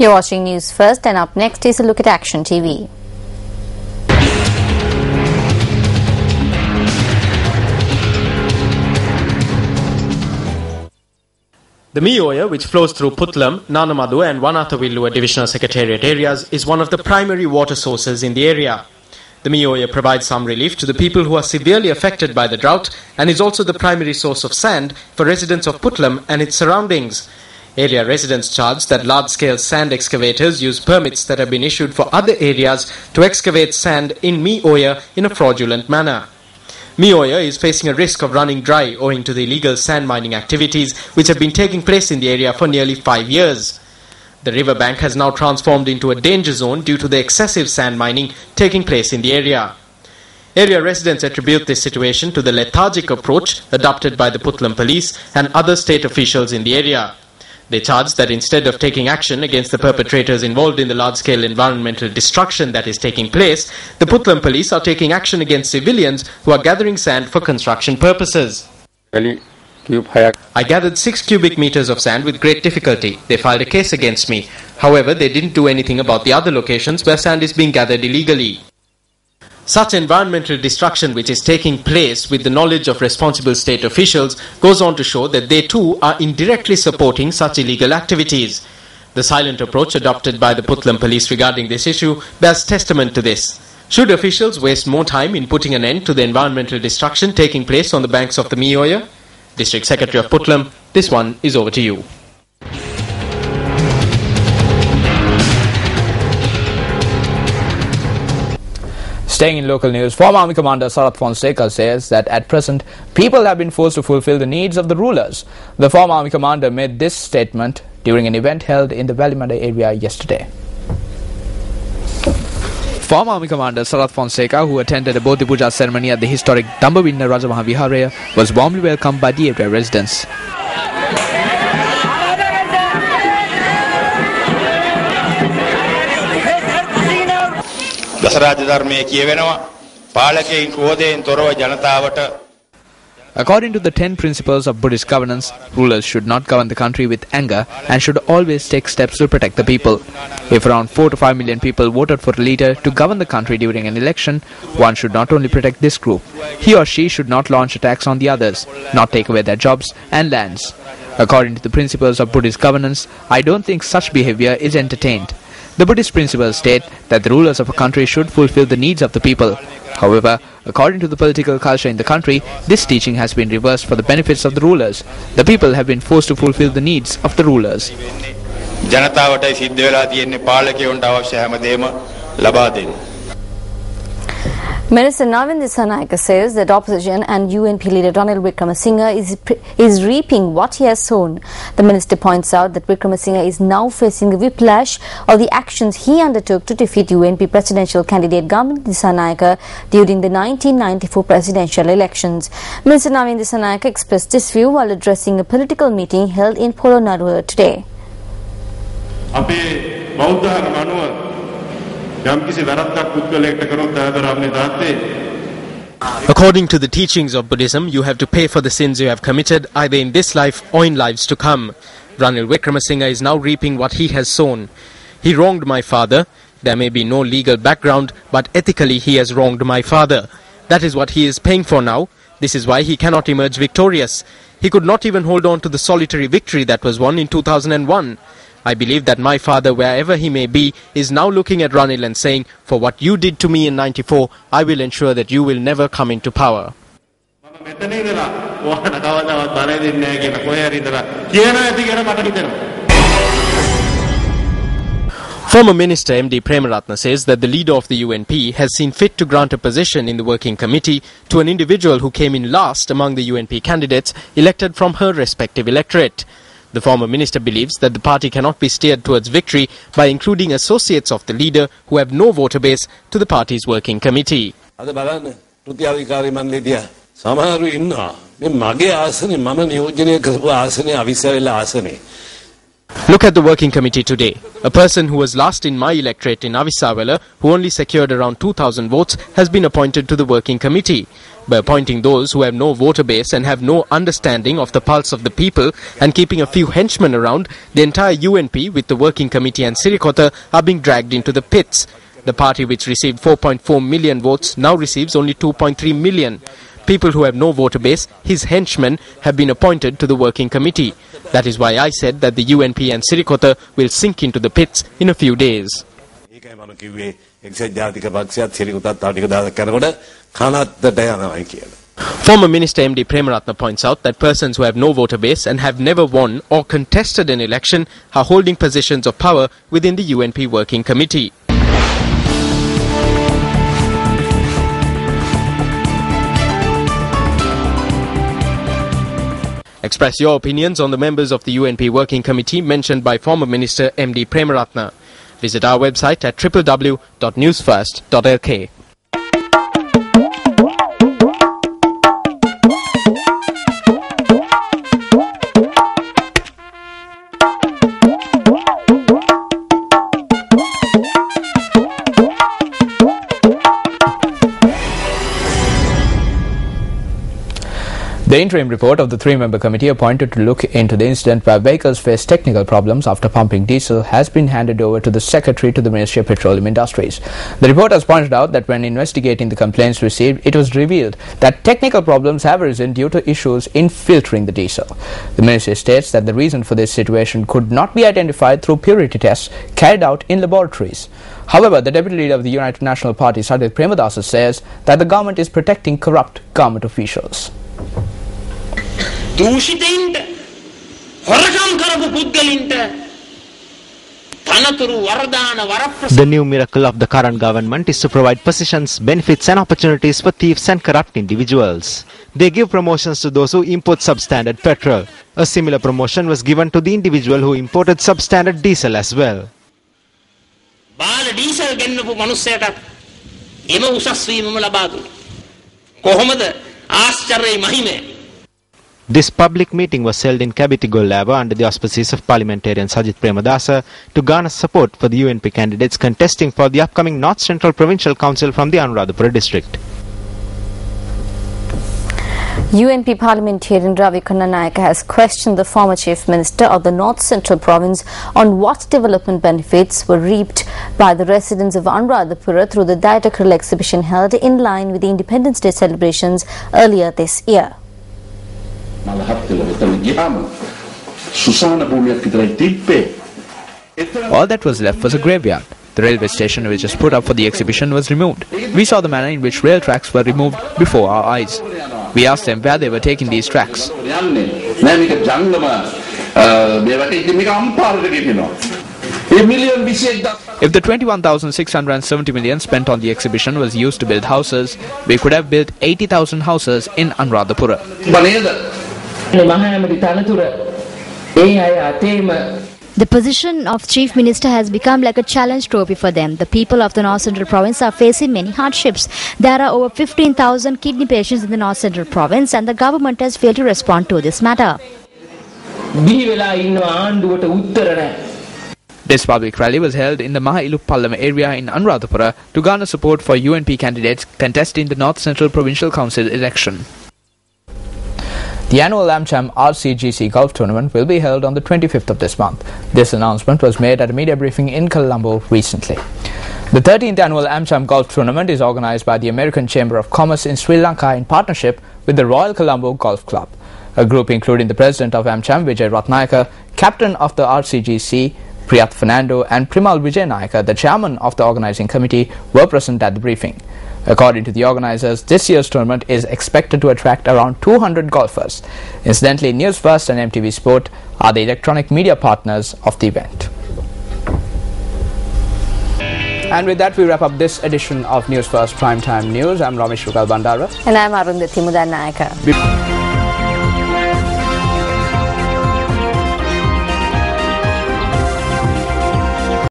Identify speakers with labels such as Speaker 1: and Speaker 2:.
Speaker 1: You're watching News First, and up next is a look at Action TV.
Speaker 2: The Mioya, which flows through Putlam, Nanamadu and Wanathavilluwa Divisional Secretariat areas, is one of the primary water sources in the area. The Mioya provides some relief to the people who are severely affected by the drought and is also the primary source of sand for residents of Putlam and its surroundings. Area residents charge that large-scale sand excavators use permits that have been issued for other areas to excavate sand in Mioya in a fraudulent manner. Mioya is facing a risk of running dry owing to the illegal sand mining activities which have been taking place in the area for nearly 5 years. The riverbank has now transformed into a danger zone due to the excessive sand mining taking place in the area. Area residents attribute this situation to the lethargic approach adopted by the Putlam police and other state officials in the area. They charge that instead of taking action against the perpetrators involved in the large-scale environmental destruction that is taking place, the Putlam police are taking action against civilians who are gathering sand for construction purposes. I gathered 6 cubic meters of sand with great difficulty. They filed a case against me. However, they didn't do anything about the other locations where sand is being gathered illegally. Such environmental destruction which is taking place with the knowledge of responsible state officials goes on to show that they too are indirectly supporting such illegal activities. The silent approach adopted by the Putlam police regarding this issue bears testament to this. Should officials waste more time in putting an end to the environmental destruction taking place on the banks of the Mioya? District Secretary of Putlam, this one is over to you.
Speaker 3: Staying in local news, former Army Commander Sarath Fonseca says that at present, people have been forced to fulfill the needs of the rulers. The former Army Commander made this statement during an event held in the Valimada area yesterday. Former Army Commander Sarath Fonseca, who attended a Bodhi Puja ceremony at the historic Dambavinna Rajamaha Viharaya, was warmly welcomed by the area residents. According to the 10 principles of Buddhist governance, rulers should not govern the country with anger and should always take steps to protect the people. If around 4 to 5 million people voted for a leader to govern the country during an election, one should not only protect this group, he or she should not launch attacks on the others, not take away their jobs and lands. According to the principles of Buddhist governance, I don't think such behavior is entertained. The Buddhist principles state that the rulers of a country should fulfill the needs of the people. However, according to the political culture in the country, this teaching has been reversed for the benefits of the rulers. The people have been forced to fulfill the needs of the rulers.
Speaker 1: Minister Navin Dissanayake says that opposition and UNP leader Ranil Wickremesinghe is reaping what he has sown. The minister points out that Wickremesinghe is now facing the whiplash of the actions he undertook to defeat UNP presidential candidate Gamal Dissanayake during the 1994 presidential elections. Minister Navin Dissanayake expressed this view while addressing a political meeting held in Polonnaruwa today.
Speaker 2: According to the teachings of Buddhism, you have to pay for the sins you have committed either in this life or in lives to come. Ranil Wickremesinghe is now reaping what he has sown. He wronged my father. There may be no legal background, but ethically he has wronged my father. That is what he is paying for now. This is why he cannot emerge victorious. He could not even hold on to the solitary victory that was won in 2001. I believe that my father, wherever he may be, is now looking at Ranil and saying, for what you did to me in 94, I will ensure that you will never come into power. Former Minister M.D. Premaratna says that the leader of the UNP has seen fit to grant a position in the working committee to an individual who came in last among the UNP candidates elected from her respective electorate. The former minister believes that the party cannot be steered towards victory by including associates of the leader who have no voter base to the party's working committee. Look at the working committee today. A person who was last in my electorate in Avisawala, who only secured around 2,000 votes, has been appointed to the working committee. By appointing those who have no voter base and have no understanding of the pulse of the people and keeping a few henchmen around, the entire UNP with the working committee and Sirikota are being dragged into the pits. The party which received 4.4 million votes now receives only 2.3 million. People who have no voter base, his henchmen, have been appointed to the working committee. That is why I said that the UNP and Sirikota will sink into the pits in a few days. Former Minister MD Premaratna points out that persons who have no voter base and have never won or contested an election are holding positions of power within the UNP working committee. Express your opinions on the members of the UNP Working Committee mentioned by former Minister MD Premaratna. Visit our website at www.newsfirst.lk.
Speaker 3: The interim report of the three-member committee appointed to look into the incident where vehicles faced technical problems after pumping diesel has been handed over to the Secretary to the Ministry of Petroleum Industries. The report has pointed out that when investigating the complaints received, it was revealed that technical problems have arisen due to issues in filtering the diesel. The Ministry states that the reason for this situation could not be identified through purity tests carried out in laboratories. However, the Deputy Leader of the United National Party, Sadith Premadasa, says that the government is protecting corrupt government officials.
Speaker 4: The new miracle of the current government is to provide positions, benefits and opportunities for thieves and corrupt individuals. They give promotions to those who import substandard petrol. A similar promotion was given to the individual who imported substandard diesel as well. This public meeting was held in Kabitigollava under the auspices of parliamentarian Sajith Premadasa to garner support for the UNP candidates contesting for the upcoming North Central Provincial Council from the Anuradhapura district.
Speaker 1: UNP parliamentarian Ravi Kannanayaka has questioned the former Chief Minister of the North Central Province on what development benefits were reaped by the residents of Anuradhapura through the dialectal exhibition held in line with the Independence Day celebrations earlier this year.
Speaker 3: All that was left was a graveyard. The railway station which was put up for the exhibition was removed. We saw the manner in which rail tracks were removed before our eyes. We asked them where they were taking these tracks. If the 21,670 million spent on the exhibition was used to build houses, we could have built 80,000 houses in Anuradhapura.
Speaker 5: The position of Chief Minister has become like a challenge trophy for them. The people of the North Central Province are facing many hardships. There are over 15,000 kidney patients in the North Central Province and the government has failed to respond to this matter.
Speaker 3: This public rally was held in the Maha-Ilupallam area in Anuradhapura to garner support for UNP candidates contesting the North Central Provincial Council election. The annual AmCham RCGC Golf Tournament will be held on the 25th of this month. This announcement was made at a media briefing in Colombo recently. The 13th annual AmCham Golf Tournament is organized by the American Chamber of Commerce in Sri Lanka in partnership with the Royal Colombo Golf Club. A group including the President of AmCham, Vijay Ratnayaka, Captain of the RCGC, Priyath Fernando, and Primal Vijay Nayaka, the Chairman of the organizing committee, were present at the briefing. According to the organizers, this year's tournament is expected to attract around 200 golfers. Incidentally, News First and MTV Sport are the electronic media partners of the event. And with that, we wrap up this edition of News First Primetime News. I'm Ramesh Rukal Bandara.
Speaker 1: And I'm Arundhati Mudanayaka.